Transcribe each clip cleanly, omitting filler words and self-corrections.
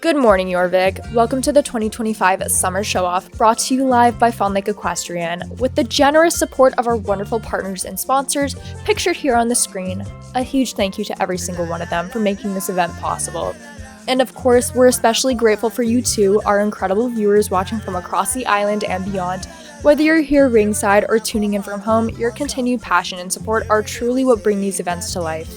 Good morning, Jorvik. Welcome to the 2025 Summer Show-Off, brought to you live by Fawn Lake Equestrian, with the generous support of our wonderful partners and sponsors pictured here on the screen. A huge thank you to every single one of them for making this event possible. And of course, we're especially grateful for you too, our incredible viewers watching from across the island and beyond. Whether you're here ringside or tuning in from home, your continued passion and support are truly what bring these events to life.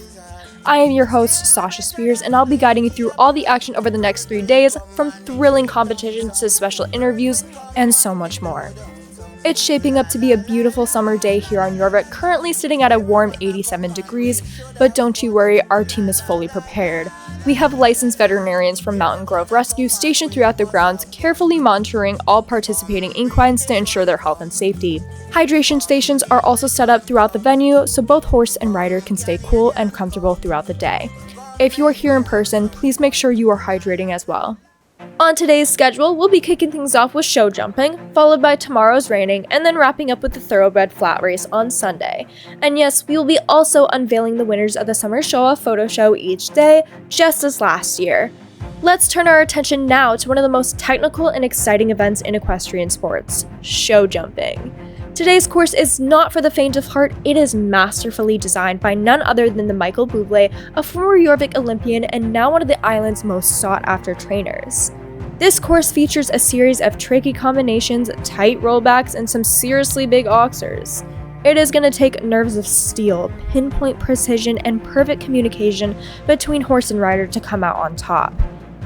I am your host, Sasha Spears, and I'll be guiding you through all the action over the next 3 days, from thrilling competitions to special interviews, and so much more. It's shaping up to be a beautiful summer day here on Jorvik, currently sitting at a warm 87 degrees, but don't you worry, our team is fully prepared. We have licensed veterinarians from Mountain Grove Rescue stationed throughout the grounds, carefully monitoring all participating equines to ensure their health and safety. Hydration stations are also set up throughout the venue so both horse and rider can stay cool and comfortable throughout the day. If you are here in person, please make sure you are hydrating as well. On today's schedule, we'll be kicking things off with show jumping, followed by tomorrow's reining, and then wrapping up with the thoroughbred flat race on Sunday. And yes, we will be also unveiling the winners of the Summer Show-Off photo show each day, just as last year. Let's turn our attention now to one of the most technical and exciting events in equestrian sports, show jumping. Today's course is not for the faint of heart. It is masterfully designed by none other than the Michael Bublé, a former Jorvik Olympian and now one of the island's most sought-after trainers. This course features a series of tricky combinations, tight rollbacks, and some seriously big oxers. It is going to take nerves of steel, pinpoint precision, and perfect communication between horse and rider to come out on top.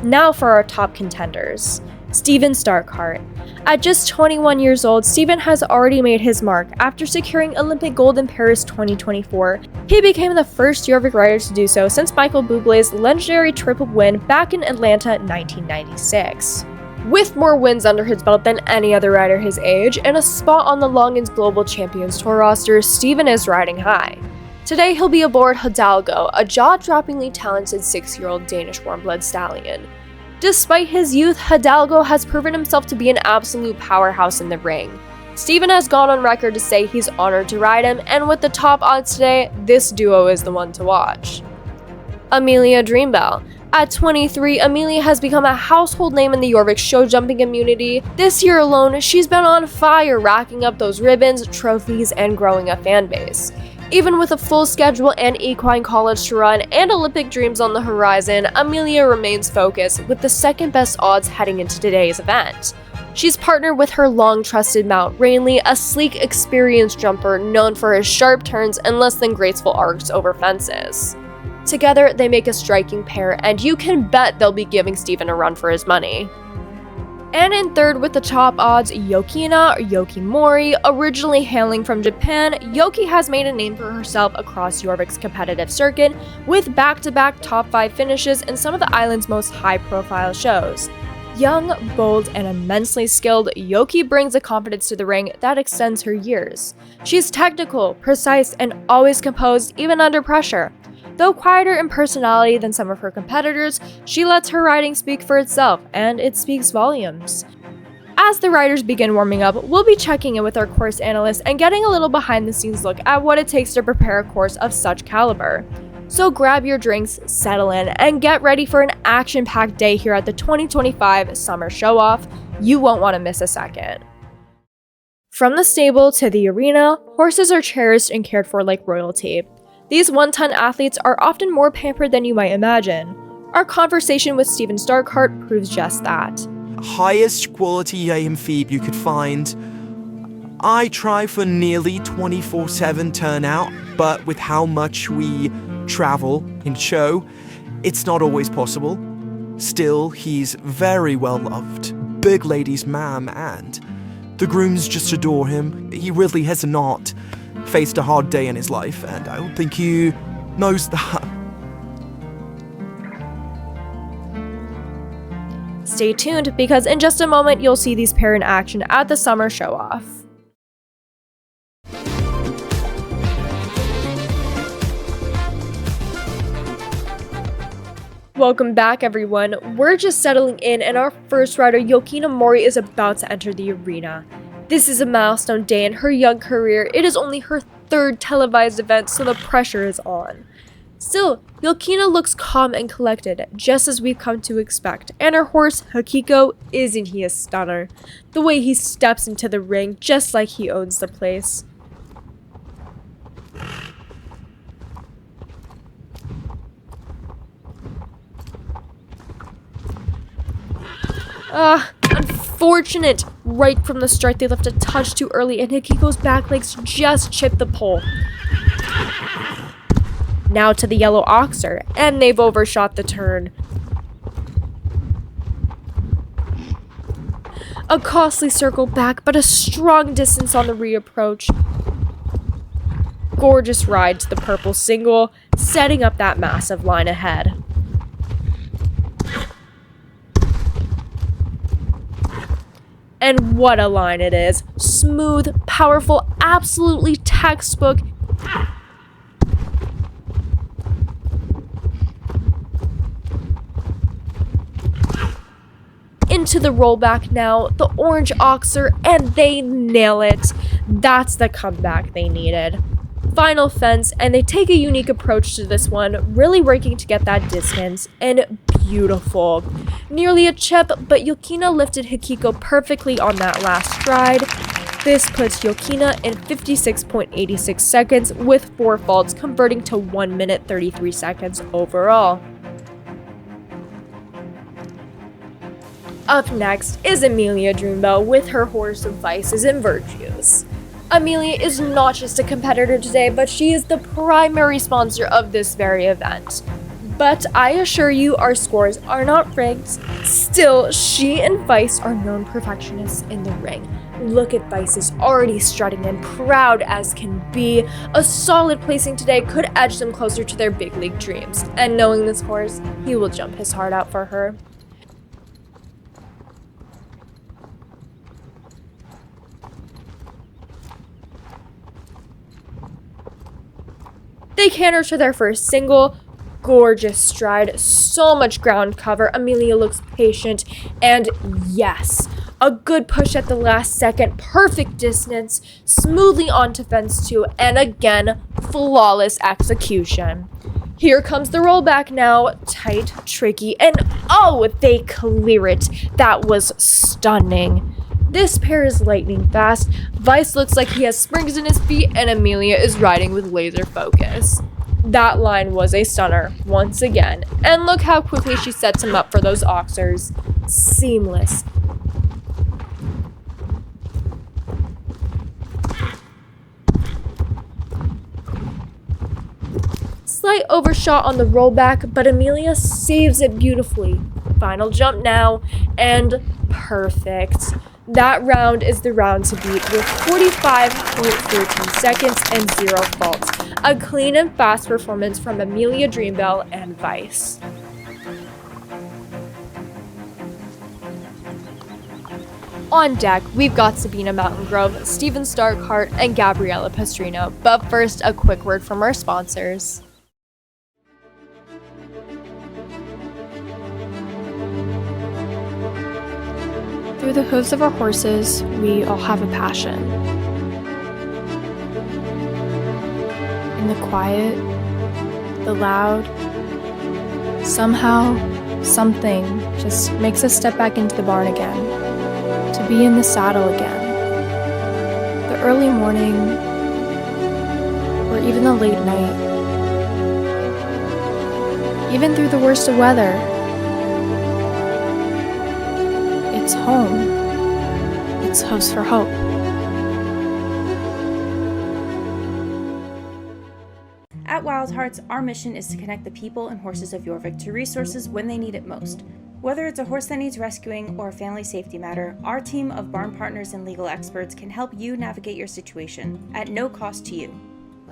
Now for our top contenders. Steven Starkhart. At just 21 years old, Steven has already made his mark. After securing Olympic gold in Paris 2024, he became the first Jorvik rider to do so since Michael Bublé's legendary triple win back in Atlanta 1996. With more wins under his belt than any other rider his age, and a spot on the Longines Global Champions Tour roster, Steven is riding high. Today he'll be aboard Hidalgo, a jaw-droppingly talented 6-year-old Danish warm-blood stallion. Despite his youth, Hidalgo has proven himself to be an absolute powerhouse in the ring. Steven has gone on record to say he's honored to ride him, and with the top odds today, this duo is the one to watch. Amelia Dreambell. At 23, Amelia has become a household name in the Jorvik show jumping community. This year alone, she's been on fire, racking up those ribbons, trophies, and growing a fan base. Even with a full schedule and equine college to run and Olympic dreams on the horizon, Amelia remains focused with the second best odds heading into today's event. She's partnered with her long-trusted mount, Rainley, a sleek, experienced jumper known for his sharp turns and less than graceful arcs over fences. Together, they make a striking pair, and you can bet they'll be giving Steven a run for his money. And in third with the top odds, Yokina or Yoki Mori. Originally hailing from Japan, Yoki has made a name for herself across Jorvik's competitive circuit with back-to-back top 5 finishes in some of the island's most high-profile shows. Young, bold, and immensely skilled, Yoki brings a confidence to the ring that extends her years. She's technical, precise, and always composed even under pressure. Though quieter in personality than some of her competitors, she lets her riding speak for itself, and it speaks volumes. As the riders begin warming up, we'll be checking in with our course analyst and getting a little behind-the-scenes look at what it takes to prepare a course of such caliber. So grab your drinks, settle in, and get ready for an action-packed day here at the 2025 Summer Show-Off. You won't want to miss a second. From the stable to the arena, horses are cherished and cared for like royalty. These one-ton athletes are often more pampered than you might imagine. Our conversation with Steven Starkhart proves just that. Highest quality amphib you could find. I try for nearly 24/7 turnout, but with how much we travel in show, it's not always possible. Still, he's very well loved. Big ladies' man, and the grooms just adore him. He really has not faced a hard day in his life, and I don't think he knows that. Stay tuned, because in just a moment you'll see these pair in action at the Summer Show-Off. Welcome back, everyone. We're just settling in, and our first rider, Yokina Mori, is about to enter the arena. This is a milestone day in her young career. It is only her third televised event, so the pressure is on. Still, Yelkina looks calm and collected, just as we've come to expect, and her horse, Hakiko, isn't he a stunner? The way he steps into the ring, just like he owns the place. Unfortunate! Right from the start, they left a touch too early, and Hikiko's back legs just chipped the pole. Now to the yellow oxer, and they've overshot the turn. A costly circle back, but a strong distance on the reapproach. Gorgeous ride to the purple single, setting up that massive line ahead. And what a line it is. Smooth, powerful, absolutely textbook. Into the rollback now, the orange oxer, and they nail it. That's the comeback they needed. Final fence, and they take a unique approach to this one, really working to get that distance, and beautiful. Nearly a chip, but Yelkina lifted Hikiko perfectly on that last stride. This puts Yelkina in 56.86 seconds with 4 faults, converting to 1 minute 33 seconds overall. Up next is Amelia Dreambell with her horse of Vices and Virtues. Amelia is not just a competitor today, but she is the primary sponsor of this very event. But I assure you, our scores are not rigged. Still, she and Vice are known perfectionists in the ring. Look at Vice's already strutting and proud as can be. A solid placing today could edge them closer to their big league dreams. And knowing this horse, he will jump his heart out for her. They canter to their first single. Gorgeous stride, so much ground cover. Amelia looks patient, and yes, a good push at the last second, perfect distance, smoothly onto fence 2, and again, flawless execution. Here comes the rollback now, tight, tricky, and oh, they clear it. That was stunning. This pair is lightning fast. Vice looks like he has springs in his feet, and Amelia is riding with laser focus. That line was a stunner, once again. And look how quickly she sets him up for those oxers. Seamless. Slight overshot on the rollback, but Amelia saves it beautifully. Final jump now, and perfect. That round is the round to beat with 45.13 seconds and 0 faults. A clean and fast performance from Amelia Dreambell and Vice. On deck, we've got Sabina Mountain Grove, Steven Starkhart, and Gabriella Pastrino. But first, a quick word from our sponsors. Through the hooves of our horses, we all have a passion. In the quiet, the loud, somehow, something just makes us step back into the barn again, to be in the saddle again. The early morning, or even the late night, even through the worst of weather, it's home. It's hooves for hope. At Wild Hearts, our mission is to connect the people and horses of Jorvik to resources when they need it most. Whether it's a horse that needs rescuing or a family safety matter, our team of barn partners and legal experts can help you navigate your situation at no cost to you.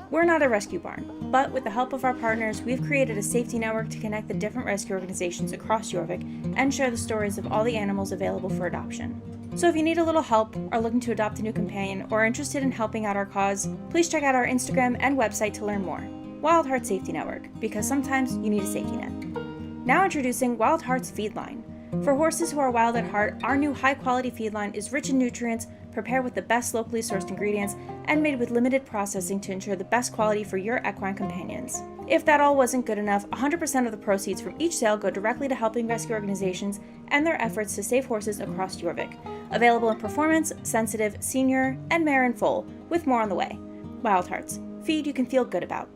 We're not a rescue barn, but with the help of our partners, we've created a safety network to connect the different rescue organizations across Jorvik and share the stories of all the animals available for adoption. So if you need a little help, are looking to adopt a new companion, or are interested in helping out our cause, please check out our Instagram and website to learn more. Wild Heart Safety Network, because sometimes you need a safety net. Now introducing Wild Heart's Feed Line. For horses who are wild at heart, our new high-quality feed line is rich in nutrients, prepared with the best locally sourced ingredients, and made with limited processing to ensure the best quality for your equine companions. If that all wasn't good enough, 100% of the proceeds from each sale go directly to helping rescue organizations and their efforts to save horses across Jorvik. Available in Performance, Sensitive, Senior, and Mare in Full, with more on the way. Wild Hearts. Feed you can feel good about.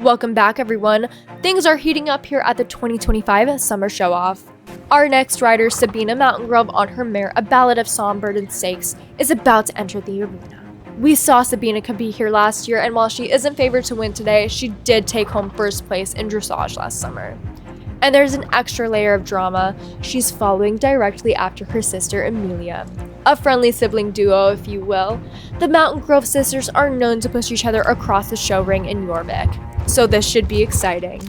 Welcome back, everyone. Things are heating up here at the 2025 Summer Show-Off. Our next rider, Sabina Mountain Grove, on her mare, A Ballad of Songbird and Stakes, is about to enter the arena. We saw Sabina compete here last year, and while she isn't favored to win today, she did take home first place in dressage last summer. And there's an extra layer of drama. She's following directly after her sister, Amelia. A friendly sibling duo, if you will. The Mountain Grove sisters are known to push each other across the show ring in Jorvik, so this should be exciting.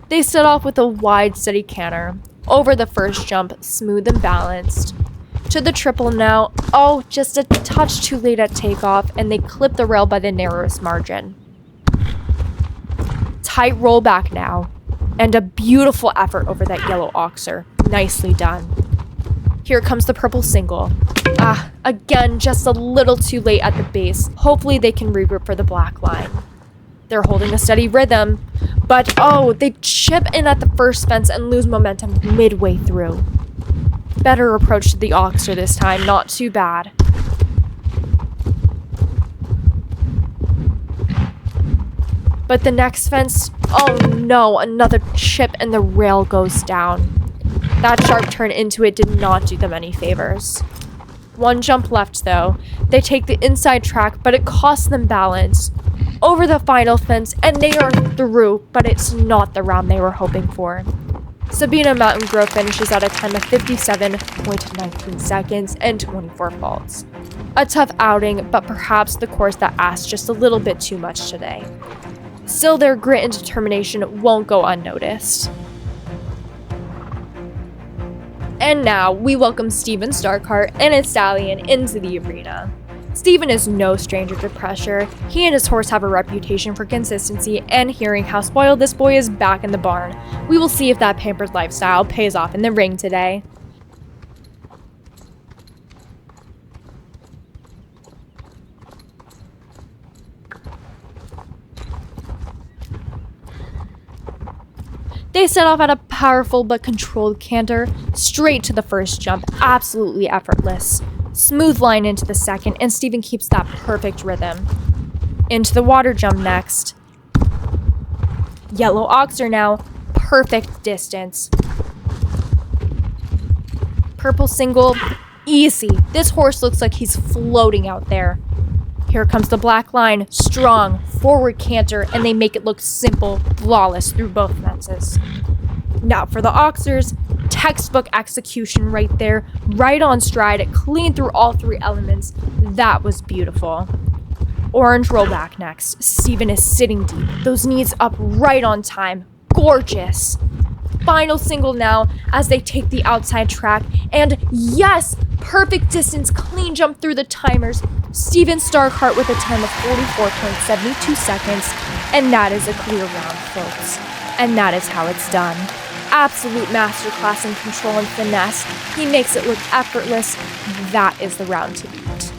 They set off with a wide, steady canter. Over the first jump, smooth and balanced. To the triple now. Oh, just a touch too late at takeoff, and they clip the rail by the narrowest margin. Tight rollback now, and a beautiful effort over that yellow oxer. Nicely done. Here comes the purple single. Again, just a little too late at the base. Hopefully they can regroup for the black line. They're holding a steady rhythm, but they chip in at the first fence and lose momentum midway through. Better approach to the oxer this time, not too bad. But the next fence, oh no, another chip and the rail goes down. That sharp turn into it did not do them any favors. One jump left though. They take the inside track, but it costs them balance. Over the final fence, and they are through, but it's not the round they were hoping for. Sabina Mountain Grove finishes at a time of 57.19 seconds and 24 faults. A tough outing, but perhaps the course that asked just a little bit too much today. Still, their grit and determination won't go unnoticed. And now, we welcome Steven Starkheart and his stallion into the arena. Steven is no stranger to pressure. He and his horse have a reputation for consistency, and hearing how spoiled this boy is back in the barn, we will see if that pampered lifestyle pays off in the ring today. They set off at a powerful but controlled canter, straight to the first jump, absolutely effortless. Smooth line into the second, and Steven keeps that perfect rhythm. Into the water jump next. Yellow oxer now, perfect distance. Purple single, easy. This horse looks like he's floating out there. Here comes the black line, strong, forward canter, and they make it look simple, flawless through both fences. Now for the oxers, textbook execution right there, right on stride, clean through all three elements. That was beautiful. Orange rollback next. Steven is sitting deep, those knees up right on time. Gorgeous. Final single now as they take the outside track, and yes, perfect distance, clean jump through the timers. Steven Starkheart with a time of 44.72 seconds, and that is a clear round, folks. And that is how it's done. Absolute masterclass in control and finesse. He makes it look effortless. That is the round to beat.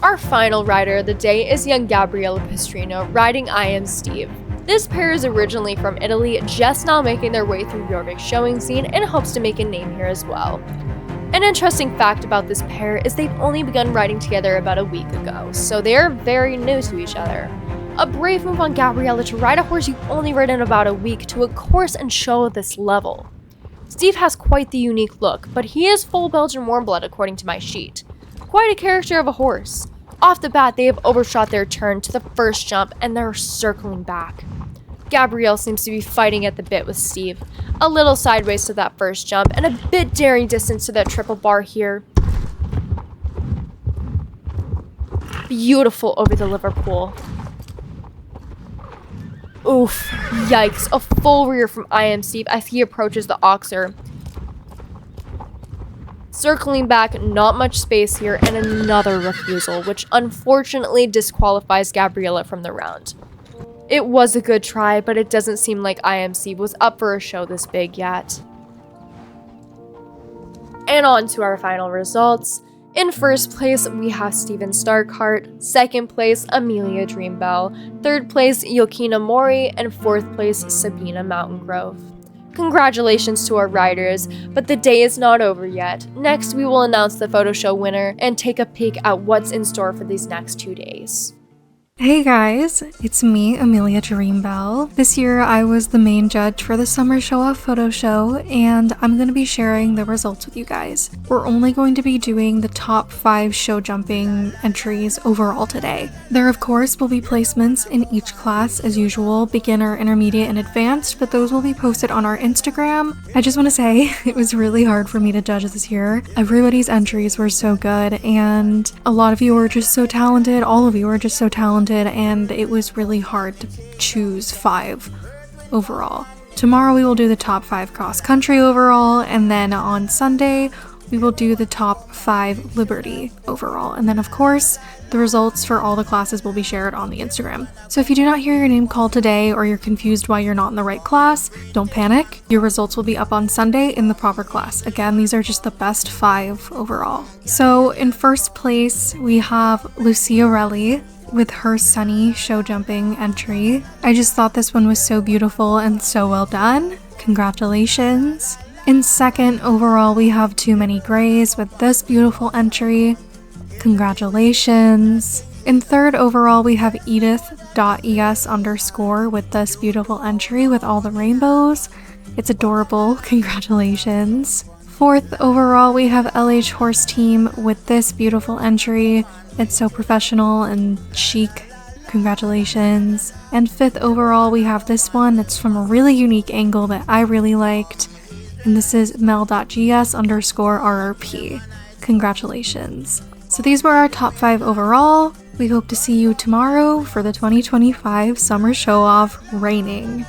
Our final rider of the day is young Gabriella Pastrino riding I Am Steve. This pair is originally from Italy, just now making their way through Jorvik's showing scene and hopes to make a name here as well. An interesting fact about this pair is they've only begun riding together about a week ago, so they are very new to each other. A brave move on Gabriella to ride a horse you've only ridden about a week to a course and show this level. Steve has quite the unique look, but he is full Belgian warm blood according to my sheet. Quite a character of a horse. Off the bat, they have overshot their turn to the first jump and they're circling back. Gabrielle seems to be fighting at the bit with Steve. A little sideways to that first jump and a bit daring distance to that triple bar here. Beautiful over the Liverpool. Oof, yikes, a full rear from I Am Steve as he approaches the oxer. Circling back, not much space here, and another refusal, which unfortunately disqualifies Gabriella from the round. It was a good try, but it doesn't seem like IMC was up for a show this big yet. And on to our final results. In first place, we have Steven Starkheart, second place, Amelia Dreambell, third place, Yokina Mori, and fourth place, Sabina Mountain Grove. Congratulations to our riders, but the day is not over yet. Next, we will announce the photo show winner and take a peek at what's in store for these next 2 days. Hey guys, it's me, Amelia Dreambell. This year I was the main judge for the Summer Show-Off photo show, and I'm going to be sharing the results with you guys. We're only going to be doing the top 5 show jumping entries overall today. There of course will be placements in each class as usual, beginner, intermediate, and advanced, but those will be posted on our Instagram. I just want to say, it was really hard for me to judge this year. Everybody's entries were so good, and a lot of you were just so talented, all of you were just so talented, and it was really hard to choose 5 overall. Tomorrow we will do the top 5 cross country overall, and then on Sunday we will do the top 5 Liberty overall. And then of course, the results for all the classes will be shared on the Instagram. So if you do not hear your name called today, or you're confused why you're not in the right class, don't panic. Your results will be up on Sunday in the proper class. Again, these are just the best 5 overall. So in first place, we have Lucia Relli with her Sunny show jumping entry. I just thought this one was so beautiful and so well done. Congratulations. In second overall, we have Too Many Grays with this beautiful entry. Congratulations. In third overall, we have Edith.es_ with this beautiful entry with all the rainbows. It's adorable. Congratulations. Fourth overall, we have LH Horse Team with this beautiful entry. It's so professional and chic. Congratulations. And fifth overall, we have this one. It's from a really unique angle that I really liked. And this is Mel.gs_RRP. Congratulations. So these were our top 5 overall. We hope to see you tomorrow for the 2025 Summer Show-Off Raining.